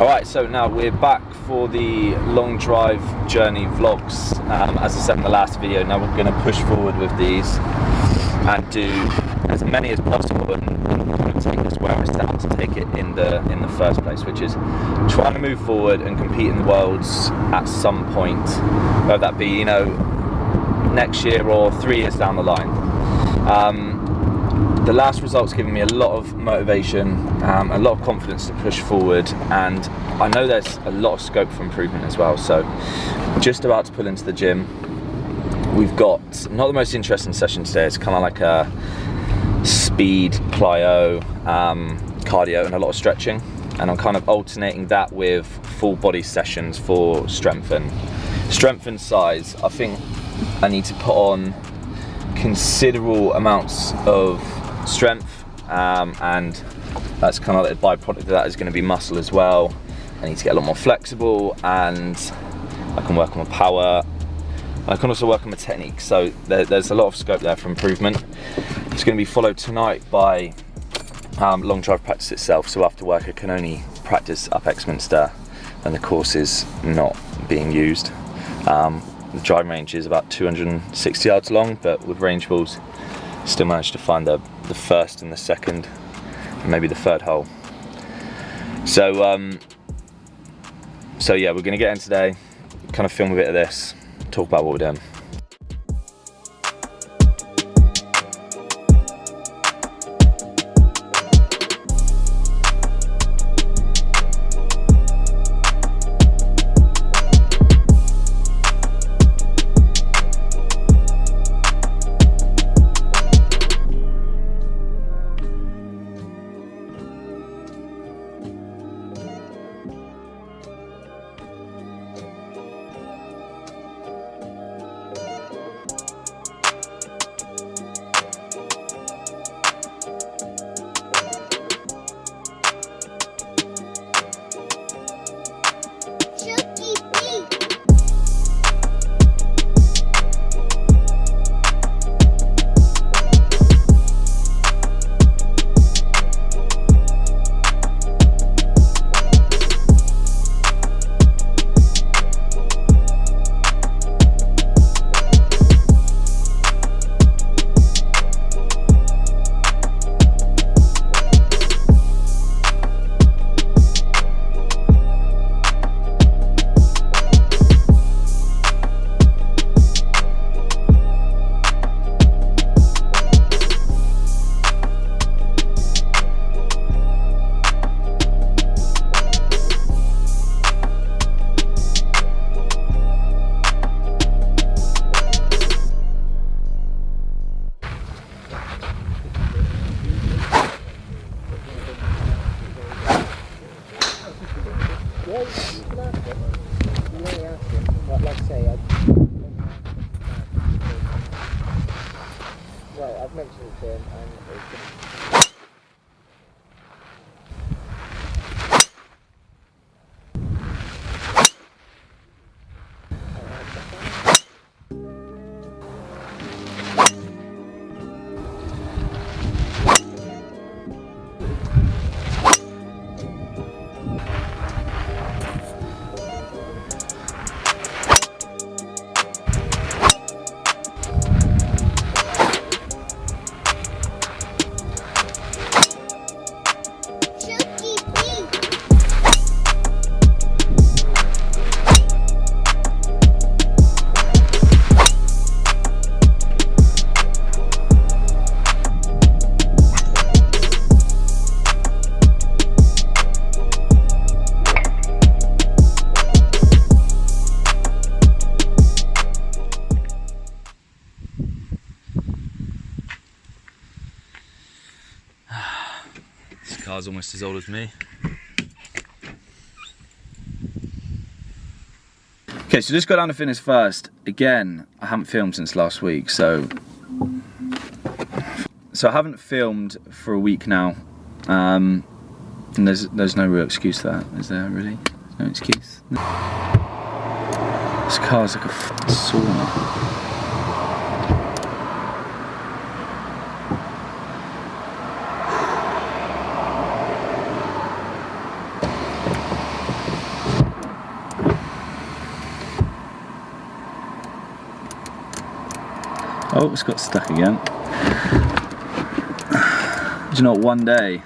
Alright, so now we're back for the long drive journey vlogs. As I said in the last video, now we're going to push forward with these and do as many as possible and kind of take us where I set out to take it in the first place, which is trying to move forward and compete in the Worlds at some point, whether that be, you know, next year or 3 years down the line. The last result's given me a lot of motivation, a lot of confidence to push forward, and I know there's a lot of scope for improvement as well. So just about to pull into the gym. We've got not the most interesting session today. It's kind of like a speed, plyo, cardio and a lot of stretching, and I'm kind of alternating that with full body sessions for strength and size. I think I need to put on considerable amounts of strength, and that's kind of like the byproduct of that is going to be muscle as well. I need to get a lot more flexible, and I can work on my power. I can also work on my technique, so there's a lot of scope there for improvement. It's going to be followed tonight by long drive practice itself, so after work I can only practice up Exminster and the course is not being used. The driving range is about 260 yards long, but with range balls still managed to find the first and the second and maybe the third hole. So yeah, we're going to get in today, kind of film a bit of this, talk about what we're doing. Chuki Beats. I've mentioned it to him, and This car's almost as old as me. Okay, so just got down to finish first. Again, I haven't filmed since last week, so I haven't filmed for a week now, and there's no real excuse for that, is there really? No excuse. This car's like a fucking sauna. Oh, it's got stuck again. Do you know what, one day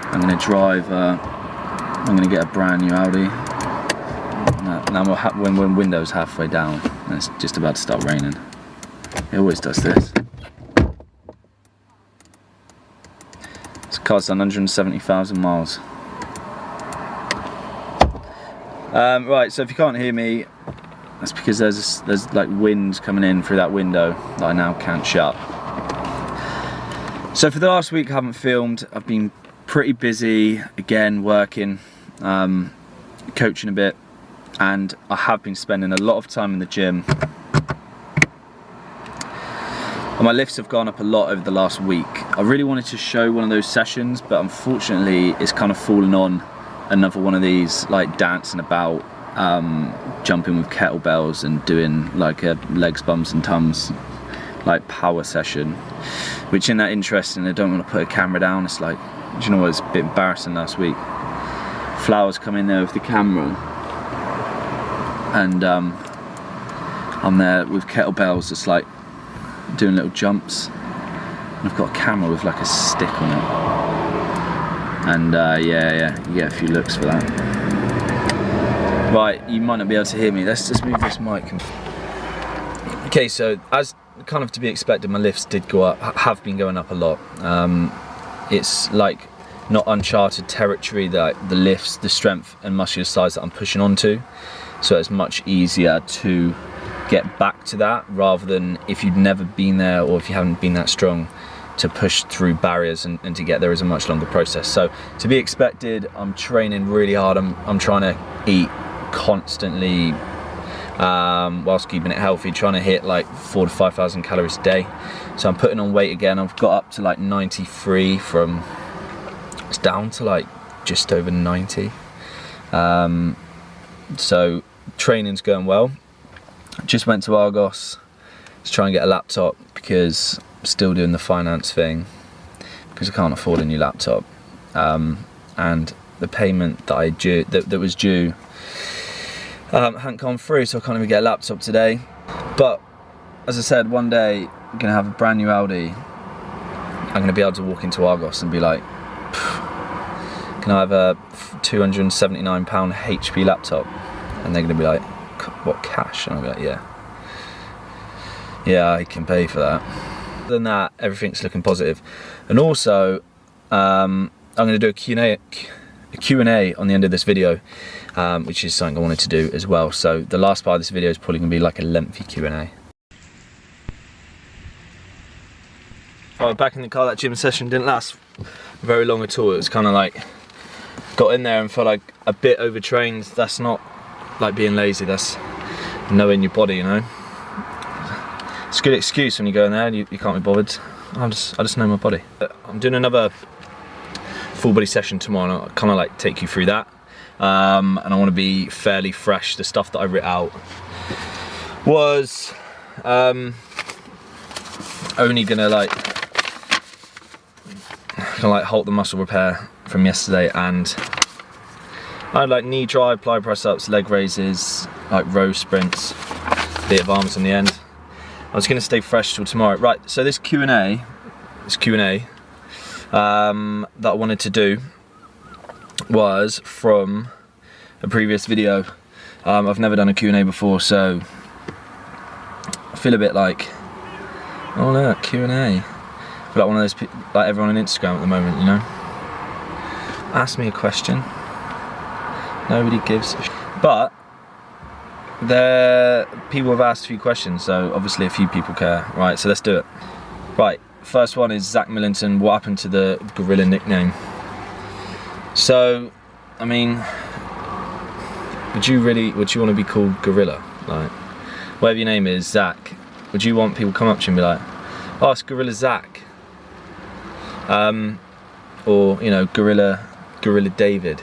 I'm going to drive, I'm going to get a brand new Audi. Now when window's halfway down and it's just about to start raining. It always does this. This car's done 170,000 miles. Right, so if you can't hear me, that's because there's like wind coming in through that window that I now can't shut. So for the last week I haven't filmed. I've been pretty busy, again, working, coaching a bit, and I have been spending a lot of time in the gym. And my lifts have gone up a lot over the last week. I really wanted to show one of those sessions, but unfortunately it's kind of fallen on another one of these, like dancing about, jumping with kettlebells and doing like a legs, bums and tums, like power session, which in that interesting, I don't want to put a camera down. It's like, do you know what, it's a bit embarrassing last week. Flowers come in there with the camera, and I'm there with kettlebells, just like doing little jumps, and I've got a camera with like a stick on it, and yeah, you get a few looks for that. Right, you might not be able to hear me. Let's just move this mic. Okay, so as kind of to be expected, my lifts did go up, have been going up a lot. It's like not uncharted territory, that the lifts, the strength and muscular size that I'm pushing onto, so it's much easier to get back to that, rather than if you've never been there or if you haven't been that strong, to push through barriers and to get there is a much longer process. So to be expected, I'm training really hard. I'm trying to eat constantly, whilst keeping it healthy, trying to hit like 4,000 to 5,000 calories a day. So I'm putting on weight again. I've got up to like 93 from, it's down to like just over 90. So training's going well. Just went to Argos to try and get a laptop, because I'm still doing the finance thing, because I can't afford a new laptop, and the payment that was due hadn't gone through, so I can't even get a laptop today. But as I said, one day I'm gonna have a brand new Audi. I'm gonna be able to walk into Argos and be like, can I have a £279 HP laptop? And they're gonna be like, what, cash? And I'll be like, yeah, I can pay for that. Other than that, everything's looking positive. And also, I'm gonna do a Q&A on the end of this video, which is something I wanted to do as well. So the last part of this video is probably gonna be like a lengthy Q&A. Alright, back in the car. That gym session didn't last very long at all. It was kind of like, got in there and felt like a bit overtrained. That's not like being lazy, that's knowing your body, you know. It's a good excuse when you go in there and you can't be bothered. I just know my body. I'm doing another full body session tomorrow, and I'll kind of like take you through that. And I want to be fairly fresh. The stuff that I writ out was only gonna like halt the muscle repair from yesterday, and I had like knee drive, ply press ups, leg raises, like row sprints, bit of arms on the end. I was gonna stay fresh till tomorrow. Right, so this Q&A that I wanted to do was from a previous video. I've never done a Q&A before, so I feel a bit like, oh look, Q&A. I feel like one of those people, like everyone on Instagram at the moment, you know. Ask me a question. Nobody gives a shit. But people have asked a few questions, so obviously a few people care. Right, so let's do it. Right, first one is Zach Millington. What happened to the gorilla nickname? So, I mean, would you want to be called Gorilla? Like, whatever your name is, Zach. Would you want people to come up to you and be like, oh, it's Gorilla Zach? Or, you know, Gorilla David.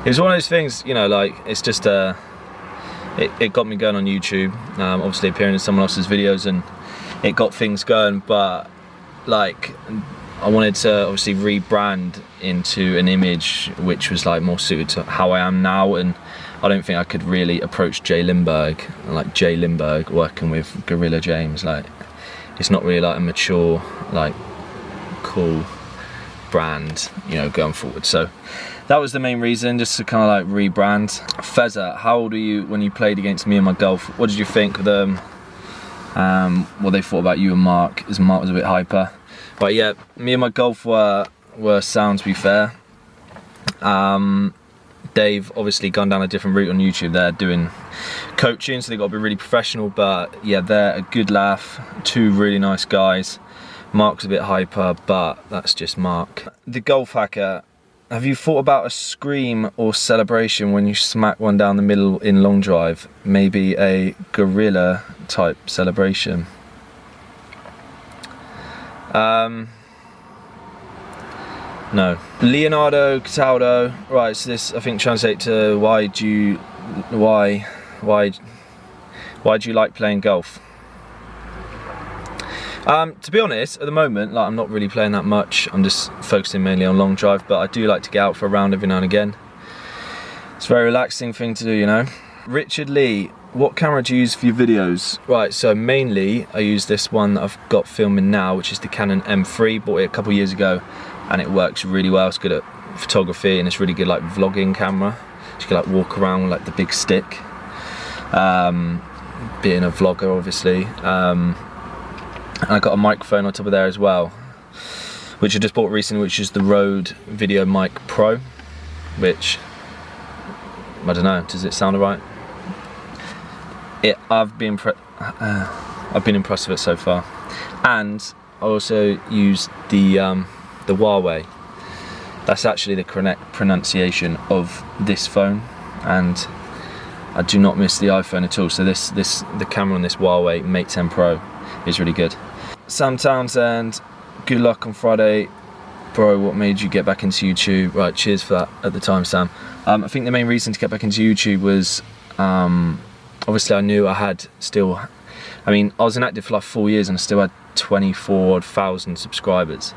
It was one of those things, you know, like, it's just it got me going on YouTube, obviously appearing in someone else's videos, and it got things going. But like, I wanted to obviously rebrand into an image which was like more suited to how I am now, and I don't think I could really approach Jay Lindbergh working with Gorilla James. Like, it's not really like a mature, like, cool brand, you know, going forward. So that was the main reason, just to kind of like rebrand. Fezza, how old were you when you played against me and my golf? What did you think of them? What they thought about you and Mark, as Mark was a bit hyper. But yeah, me and my golf were sound, to be fair. They've obviously gone down a different route on YouTube. They're doing coaching, so they've got to be really professional, but yeah, they're a good laugh. Two really nice guys. Mark's a bit hyper, but that's just Mark. The golf hacker, have you thought about a scream or celebration when you smack one down the middle in long drive? Maybe a gorilla type celebration? No. Leonardo Cataldo, right, so this I think translate to why do you like playing golf? To be honest, at the moment, like, I'm not really playing that much. I'm just focusing mainly on long drive, but I do like to get out for a round every now and again. It's a very relaxing thing to do, you know. Richard Lee, what camera do you use for your videos? Right, so mainly I use this one that I've got filming now, which is the Canon M3. Bought it a couple of years ago, and it works really well. It's good at photography, and it's really good like vlogging camera. You can like walk around with like the big stick. Being a vlogger, obviously. And I got a microphone on top of there as well, which I just bought recently, which is the Rode Video Mic Pro, which, I don't know, does it sound alright? I've been impressed with it so far. And I also used the Huawei. That's actually the correct pronunciation of this phone, and I do not miss the iPhone at all. So the camera on this Huawei Mate 10 Pro is really good. Sam Townsend, good luck on Friday. Bro, what made you get back into YouTube? Right, cheers for that at the time, Sam. I think the main reason to get back into YouTube was, obviously I knew I had still, I mean, I was inactive for like 4 years and I still had 24,000 subscribers.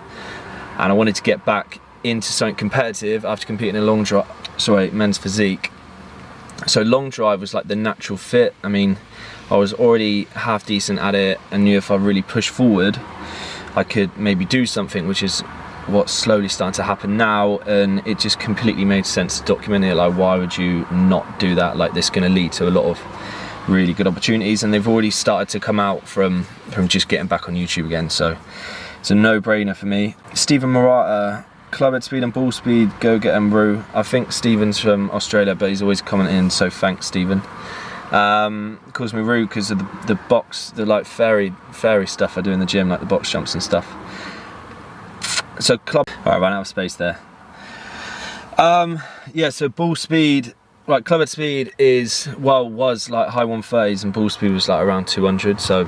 And I wanted to get back into something competitive after competing in men's physique. So long drive was like the natural fit. I mean, I was already half decent at it and knew if I really pushed forward, I could maybe do something, which is what's slowly starting to happen now. And it just completely made sense to document it. Like, why would you not do that? Like, this is going to lead to a lot of really good opportunities, and they've already started to come out from just getting back on YouTube again. So it's a no-brainer for me. Stephen Murata, club head speed and ball speed, go get them, bro. I think Stephen's from Australia, but he's always commenting, so thanks, Stephen. Calls me rude because of the box, the like fairy stuff I do in the gym, like the box jumps and stuff. So club, all right, I ran out of space there. Yeah, so ball speed, like club head speed was like high 130s, and ball speed was like around 200. So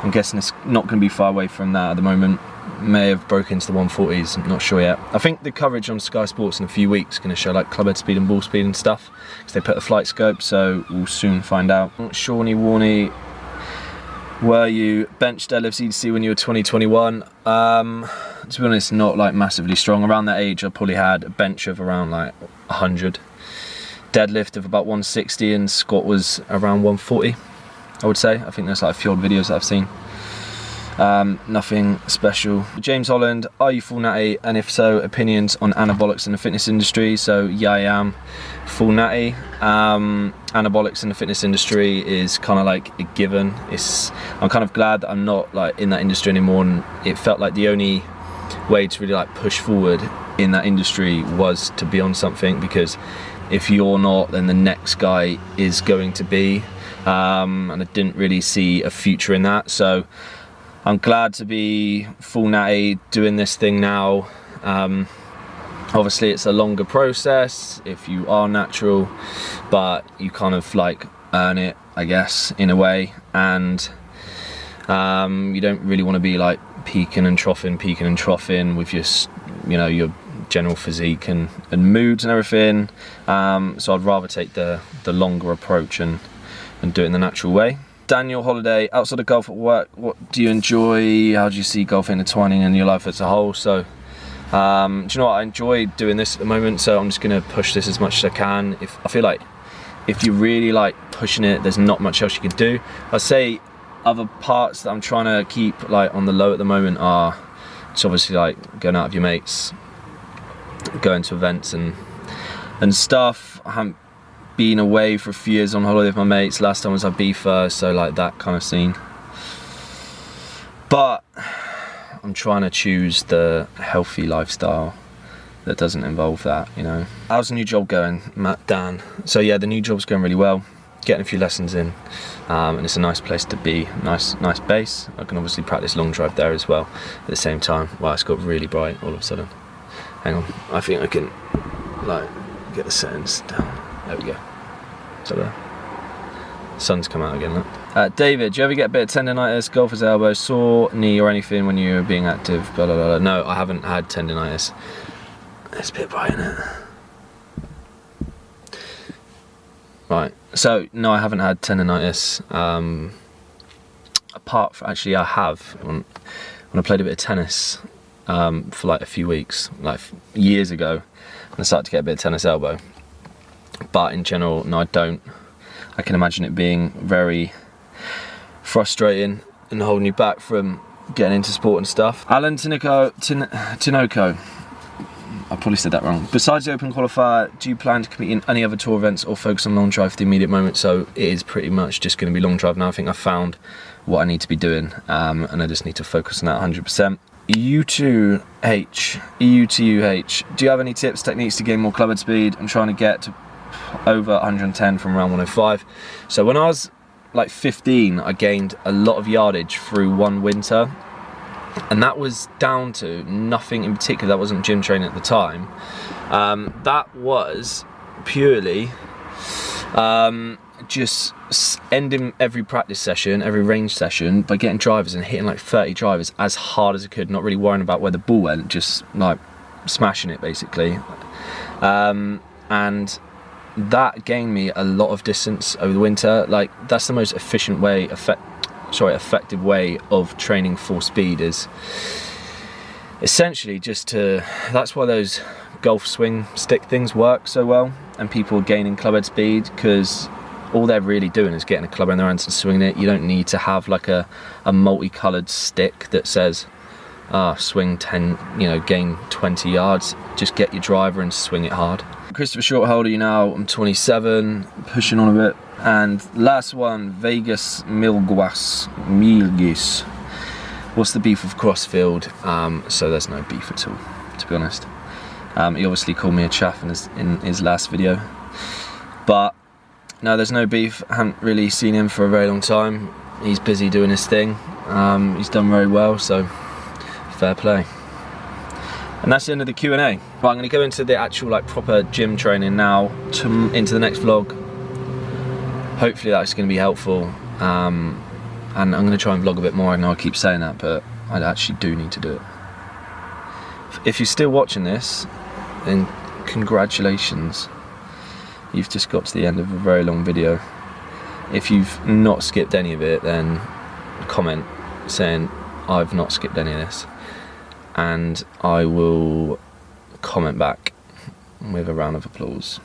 I'm guessing it's not going to be far away from that at the moment. May have broken into the 140s, I'm not sure yet. I think the coverage on Sky Sports in a few weeks is going to show like club head speed and ball speed and stuff, because they put a flight scope, so we'll soon find out. Shawnee Warney, were you bench deadlifts EDC when you were 2021? To be honest, not like massively strong. Around that age I probably had a bench of around like 100, deadlift of about 160, and squat was around 140, I would say. I think there's like a few old videos that I've seen. Nothing special. James Holland, are you full natty, and if so, opinions on anabolics in the fitness industry? So yeah, I am full natty. Anabolics in the fitness industry is kind of like a given. I'm kind of glad that I'm not like in that industry anymore, and it felt like the only way to really like push forward in that industry was to be on something, because if you're not, then the next guy is going to be, and I didn't really see a future in that. So I'm glad to be full natty doing this thing now. Obviously it's a longer process if you are natural, but you kind of like earn it, I guess, in a way. And you don't really want to be like peaking and troughing with your, you know, your general physique and moods and everything. So I'd rather take the longer approach and do it in the natural way. Daniel Holiday, outside of golf at work, what do you enjoy? How do you see golf intertwining in your life as a whole? So, do you know what? I enjoy doing this at the moment, so I'm just going to push this as much as I can. If I feel like if you're really like pushing it, there's not much else you can do. I'd say other parts that I'm trying to keep like on the low at the moment are, it's obviously like going out with your mates, going to events and stuff. I haven't been away for a few years on holiday with my mates. Last time was Ibiza, so like that kind of scene. But I'm trying to choose the healthy lifestyle that doesn't involve that, you know. How's the new job going, Dan? So yeah, the new job's going really well. Getting a few lessons in, and it's a nice place to be. Nice base. I can obviously practice long drive there as well at the same time. Wow, it's got really bright all of a sudden. Hang on, I think I can like get the settings down. There we go. Is that there? Sun's come out again, look. David, do you ever get a bit of tendonitis, golfer's elbow, sore knee or anything when you're being active? Blah, blah, blah. No, I haven't had tendonitis. It's a bit bright, isn't it? Right, so no, I haven't had tendonitis. Apart from, actually I have, when I played a bit of tennis for like a few weeks, like years ago, and I started to get a bit of tennis elbow. But in general, no, I don't. I can imagine it being very frustrating and holding you back from getting into sport and stuff. Alan Tinoco, I probably said that wrong. Besides the Open Qualifier, do you plan to compete in any other tour events or focus on long drive for the immediate moment? So it is pretty much just going to be long drive now. I think I've found what I need to be doing, and I just need to focus on that 100%. EU2H, do you have any tips, techniques to gain more clubhead speed? I'm trying to get to over 110 from around 105. So when I was like 15, I gained a lot of yardage through one winter, and that was down to nothing in particular. That wasn't gym training at the time. That was purely just ending every practice session, every range session, by getting drivers and hitting like 30 drivers as hard as I could, not really worrying about where the ball went, just like smashing it basically. And that gained me a lot of distance over the winter. Like, that's the most efficient way, effective way of training full speed, is essentially just to, that's why those golf swing stick things work so well and people gaining clubhead speed, because all they're really doing is getting a club in their hands and swinging it. You don't need to have like a multicolored stick that says swing 10, you know, gain 20 yards. Just get your driver and swing it hard. Christopher Short, how old are you now? I'm 27, pushing on a bit. And last one, Vegas Milgis. What's the beef with Crossfield? So there's no beef at all, to be honest. He obviously called me a chaff in his last video. But no, there's no beef. I haven't really seen him for a very long time. He's busy doing his thing. He's done very well, so fair play. And that's the end of the Q&A. Right, I'm going to go into the actual like proper gym training now, into the next vlog. Hopefully that's going to be helpful. And I'm going to try and vlog a bit more. I know I keep saying that, but I actually do need to do it. If you're still watching this, then congratulations. You've just got to the end of a very long video. If you've not skipped any of it, then comment saying I've not skipped any of this, and I will comment back with a round of applause.